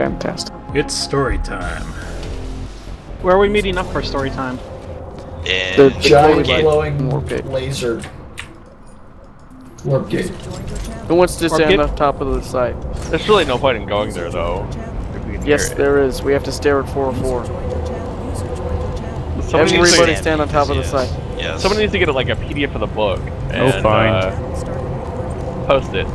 Fantastic. It's story time. Where are we meeting up for story time? In The Giant Warp glowing Gate. laser. Warp gate. Who wants to Warp stand Gate? on top of the site? There's really no point in going there, though. If we can Yes, hear it. there is. We have to stare at 404. Somebody needs Everybody to, stand on top of the Yes. site. Yes. somebody needs to get like a PDF of the book and fine. Post it.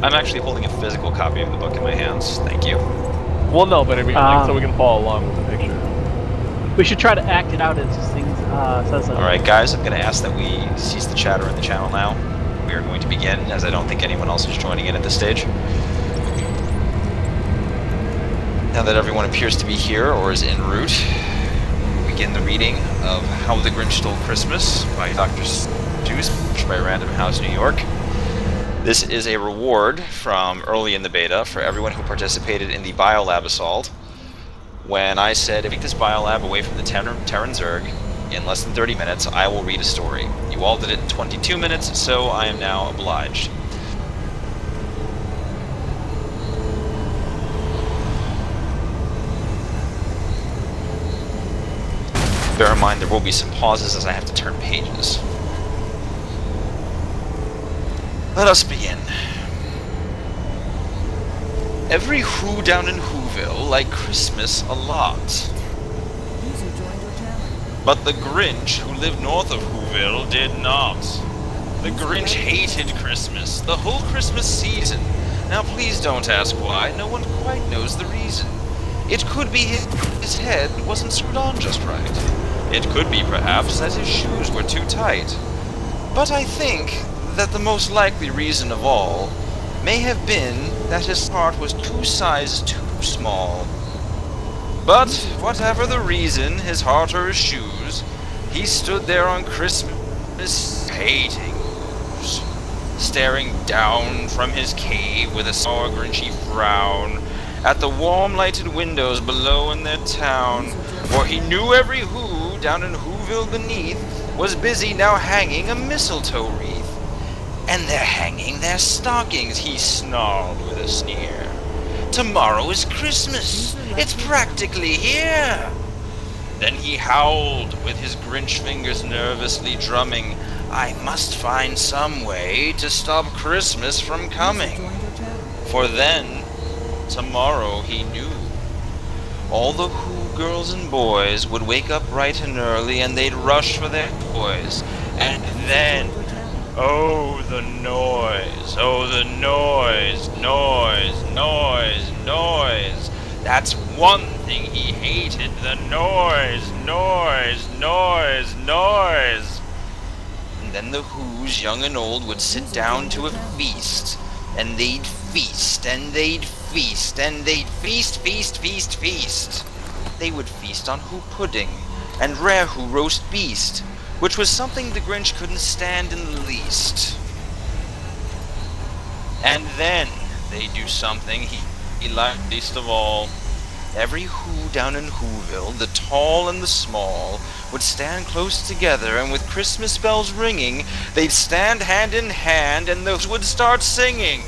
I'm actually holding a physical copy of the book in my hands. Thank you. Well, no, but I mean, like, so we can follow along with the picture. We should try to act it out as this thing says. Alright, guys, I'm going to ask that we cease the chatter in the channel now. We are going to begin, as I don't think anyone else is joining in at this stage. Now that everyone appears to be here or is en route, we'll begin the reading of How the Grinch Stole Christmas by Dr. Seuss, published by Random House, New York. This is a reward from early in the beta for everyone who participated in the Biolab assault. When I said, if you take this Biolab away from the Terran Zerg in less than 30 minutes, I will read a story. You all did it in 22 minutes, so I am now obliged. Bear in mind there will be some pauses as I have to turn pages. Let us begin. Every Who down in Whoville liked Christmas a lot. But the Grinch, who lived north of Whoville, did not. The Grinch hated Christmas, the whole Christmas season. Now please don't ask why, no one quite knows the reason. It could be his head wasn't screwed on just right. It could be, perhaps, that his shoes were too tight. But I think that the most likely reason of all may have been that his heart was 2 sizes too small. But whatever the reason, his heart or his shoes, he stood there on Christmas hating, staring down from his cave with a sour grinchy frown at the warm lighted windows below in their town, for he knew every Who down in Whoville beneath was busy now hanging a mistletoe wreath. And they're hanging their stockings, he snarled with a sneer. Tomorrow is Christmas, it's practically here. Then he howled with his Grinch fingers nervously drumming, I must find some way to stop Christmas from coming. For then, tomorrow he knew. All the Who girls and boys would wake up bright and early and they'd rush for their toys. And then, oh, the noise, oh, the noise, noise, noise, noise. That's one thing he hated, the noise, noise, noise, noise. And then the Who's, young and old, would sit down to a feast, and they'd feast, and they'd feast, and they'd feast, feast, feast, feast. They would feast on Who pudding, and rare Who roast beast, which was something the Grinch couldn't stand in the least. And then they do something he liked least of all. Every Who down in Whoville, the tall and the small, would stand close together, and with Christmas bells ringing, they'd stand hand in hand, and those would start singing.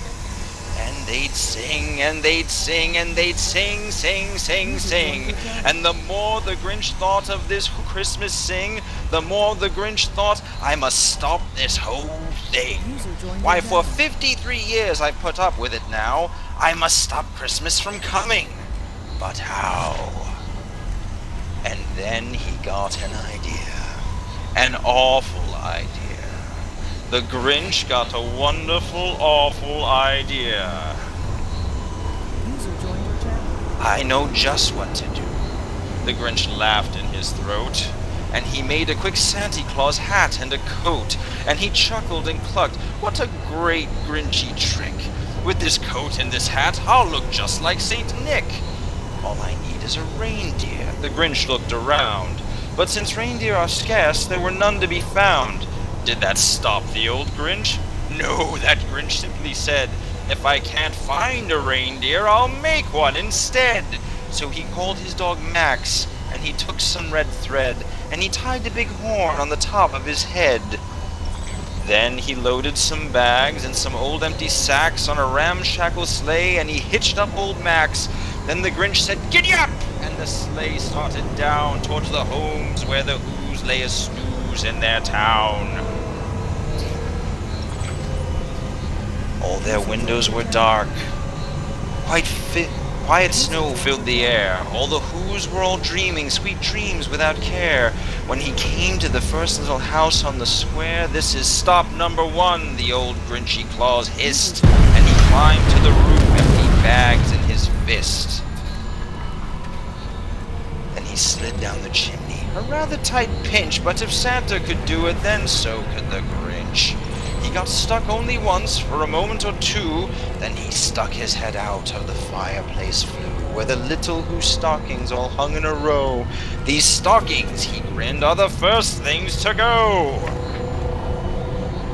And they'd sing, and they'd sing, and they'd sing, sing, sing, sing. And the more the Grinch thought of this Christmas sing, the more the Grinch thought, I must stop this whole thing. Why, for 53 years I've put up with it now. I must stop Christmas from coming. But how? And then he got an idea. An awful idea. The Grinch got a wonderful, awful idea. I know just what to do. The Grinch laughed in his throat, and he made a quick Santa Claus hat and a coat, and he chuckled and clucked, what a great Grinchy trick. With this coat and this hat, I'll look just like Saint Nick. All I need is a reindeer. The Grinch looked around, but since reindeer are scarce, there were none to be found. Did that stop the old Grinch? No, that Grinch simply said, if I can't find a reindeer, I'll make one instead. So he called his dog Max, and he took some red thread, and he tied a big horn on the top of his head. Then he loaded some bags and some old empty sacks on a ramshackle sleigh, and he hitched up old Max. Then the Grinch said, "Giddy up!" And the sleigh started down towards the homes where the Who's lay a snooze in their town. All their windows were dark. Quiet snow filled the air. All the Who's were all dreaming sweet dreams without care. When he came to the first little house on the square, "This is stop number 1, the old Grinchy Claus hissed, and he climbed to the roof, empty bags in his fist. Then he slid down the chimney, a rather tight pinch, but if Santa could do it, then so could the Grinch. He got stuck only once, for a moment or two, then he stuck his head out of the fireplace flue, where the little Who stockings all hung in a row. These stockings, he grinned, are the first things to go.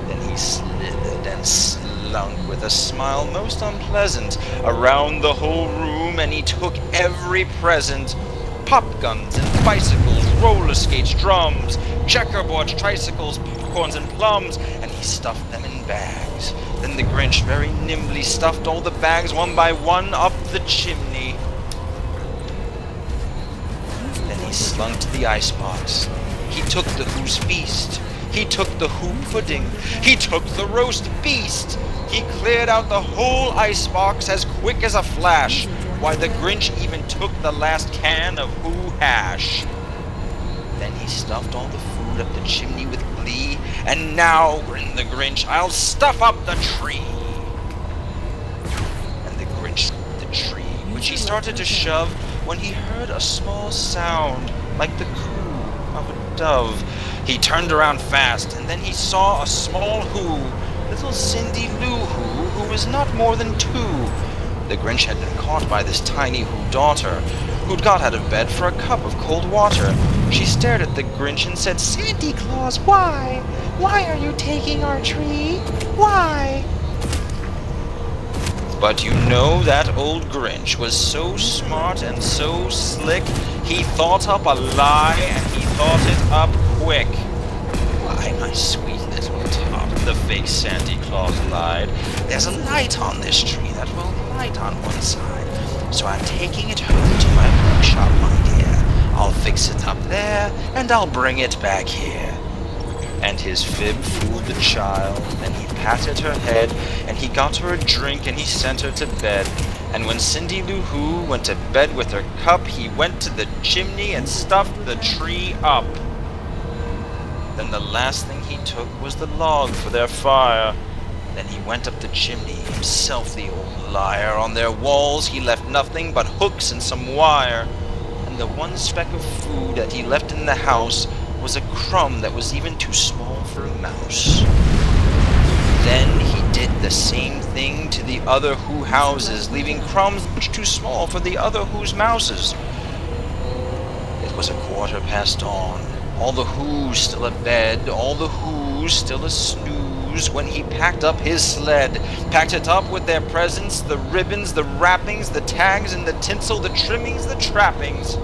Then he slithered and slunk with a smile most unpleasant around the whole room, and he took every present. Pop guns and bicycles, roller skates, drums, checkerboards, tricycles, popcorns, and plums, and he stuffed them in bags. Then the Grinch very nimbly stuffed all the bags one by one up the chimney. Then he slunk to the icebox. He took the Who's feast. He took the Who pudding. He took the roast beast. He cleared out the whole icebox as quick as a flash. Why, the Grinch even took the last can of Who hash. Then he stuffed all the food up the chimney with glee, and now, grinned the Grinch, I'll stuff up the tree. And the Grinch stuffed the tree, which he started to shove, when he heard a small sound, like the coo of a dove. He turned around fast, and then he saw a small Who, little Cindy Lou Who was not more than 2. The Grinch had been caught by this tiny Who daughter, who'd got out of bed for a cup of cold water. She stared at the Grinch and said, "Santa Claus, why? Why are you taking our tree? Why?" But you know that old Grinch was so smart and so slick, he thought up a lie, and he thought it up quick. "Why, my sweet little top," the fake Santa Claus lied, "there's a light on this tree that will light on one side, so I'm taking it home to my workshop, my dear. I'll fix it up there, and I'll bring it back here." And his fib fooled the child, and he patted her head, and he got her a drink, and he sent her to bed. And when Cindy Lou Who went to bed with her cup, he went to the chimney and stuffed the tree up. Then the last thing he took was the log for their fire. Then he went up the chimney, himself the old liar. On their walls he left nothing but hooks and some wire. And the one speck of food that he left in the house was a crumb that was even too small for a mouse. Then he did the same thing to the other Who houses, leaving crumbs much too small for the other Who's mouses. It was 1:15 dawn. All the Who's still abed, all the Who's still a snooze, when he packed up his sled, packed it up with their presents, the ribbons, the wrappings, the tags and the tinsel, the trimmings, the trappings.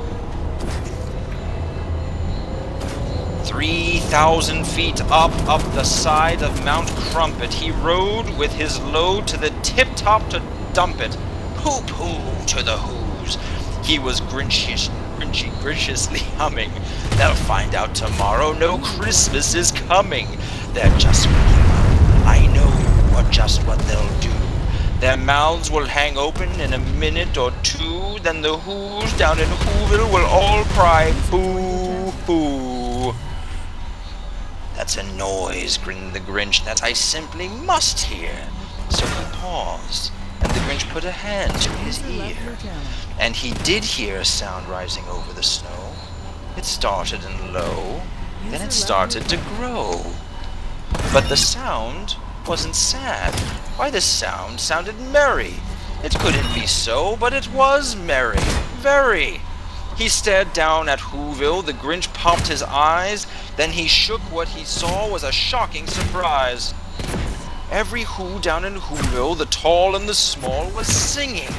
3,000 feet up the side of Mount Crumpet, he rode with his load to the tip-top to dump it. Pooh-pooh to the Who's. He was graciously humming. They'll find out tomorrow, no Christmas is coming. They're just waking up. I know just what they'll do. Their mouths will hang open in a minute or two, then the Who's down in Whoville will all cry, boo-hoo. That's a noise, grinned the Grinch, that I simply must hear. So he paused, and the Grinch put a hand to his ear. And he did hear a sound rising over the snow. It started in low, then it started to grow. But the sound wasn't sad. Why, the sound sounded merry. It couldn't be so, but it was merry. Very. He stared down at Whoville, the Grinch popped his eyes, then he shook. What he saw was a shocking surprise. Every Who down in Whoville, the tall and the small, was singing,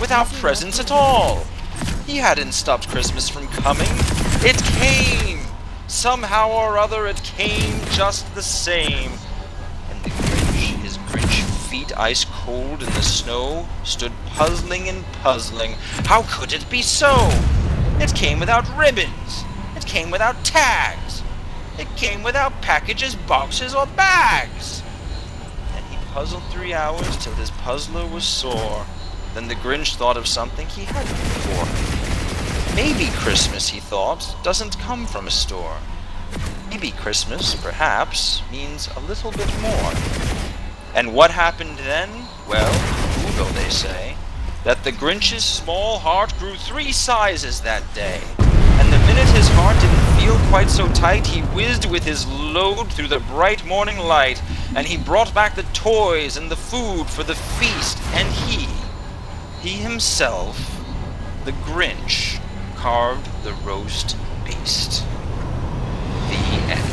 without presents at all. He hadn't stopped Christmas from coming. It came! Somehow or other it came just the same. feet ice cold in the snow, stood puzzling and puzzling. How could it be so? It came without ribbons. It came without tags. It came without packages, boxes, or bags. And he puzzled 3 hours till his puzzler was sore. Then the Grinch thought of something he hadn't before. Maybe Christmas, he thought, doesn't come from a store. Maybe Christmas, perhaps, means a little bit more. And what happened then? Well, Whoville, they say, that the Grinch's small heart grew 3 sizes that day. And the minute his heart didn't feel quite so tight, he whizzed with his load through the bright morning light, and he brought back the toys and the food for the feast, and he himself, the Grinch, carved the roast beast. The end.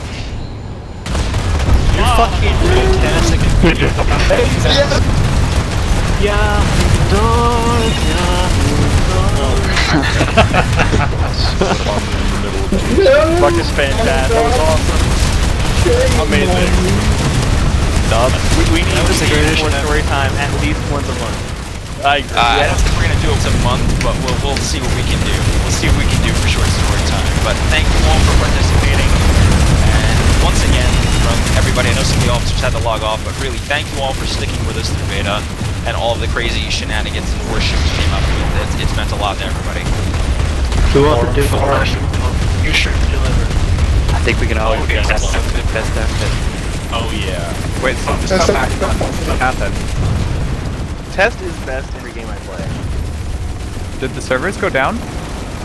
You're fucking fantastic. Yeah. Fucking fantastic. That was awesome. Amazing. We need to do more story time at least once a month. I agree. I don't think we're gonna do it once a month, but we'll see what we can do. We'll see what we can do for short story time. But thank you all for participating. And once again, from everybody, I know some of the officers had to log off, but really thank you all for sticking with us through beta and all of the crazy shenanigans and horseshit we came up with. It's meant a lot to everybody. Who else do you sure deliver? I think we can always get best effort. Oh yeah. Wait, so just come back to content. Test is best every game I play. Did the servers go down?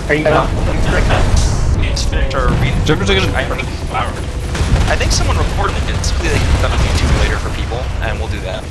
Are you not? Servers are gonna. I think someone recorded it. It's really done on YouTube later for people, and we'll do that.